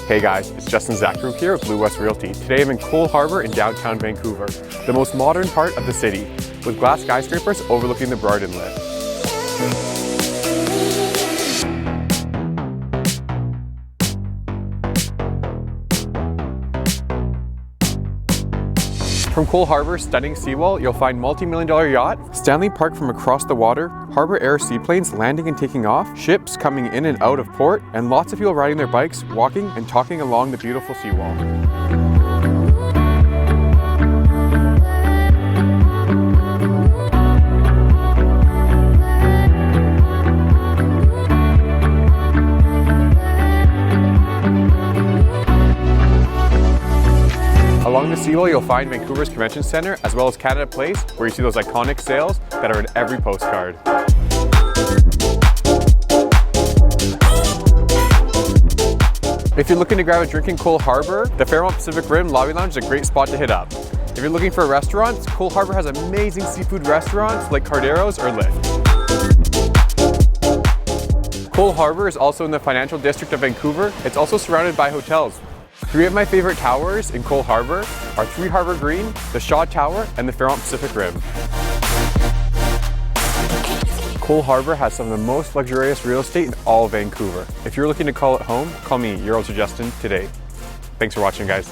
Hey guys, it's Justin Zachary here with Blue West Realty. Today I'm in Coal Harbour in downtown Vancouver, the most modern part of the city, with glass skyscrapers overlooking the Broad Inlet. From Coal Harbour's stunning seawall, you'll find multi-million-dollar yacht, Stanley Park from across the water, Harbour Air seaplanes landing and taking off, ships coming in and out of port, and lots of people riding their bikes, walking and talking along the beautiful seawall. Along the seawall, you'll find Vancouver's Convention Centre, as well as Canada Place, where you see those iconic sails that are in every postcard. If you're looking to grab a drink in Coal Harbour, the Fairmont Pacific Rim Lobby Lounge is a great spot to hit up. If you're looking for a restaurant, Coal Harbour has amazing seafood restaurants like Cardero's or Lift. Coal Harbour is also in the financial district of Vancouver. It's also surrounded by hotels. Three of my favorite towers in Coal Harbour are 3 Harbour Green, the Shaw Tower, and the Fairmont Pacific Rim. Coal Harbour has some of the most luxurious real estate in all of Vancouver. If you're looking to call it home, call me, your realtor Justin, today. Thanks for watching, guys.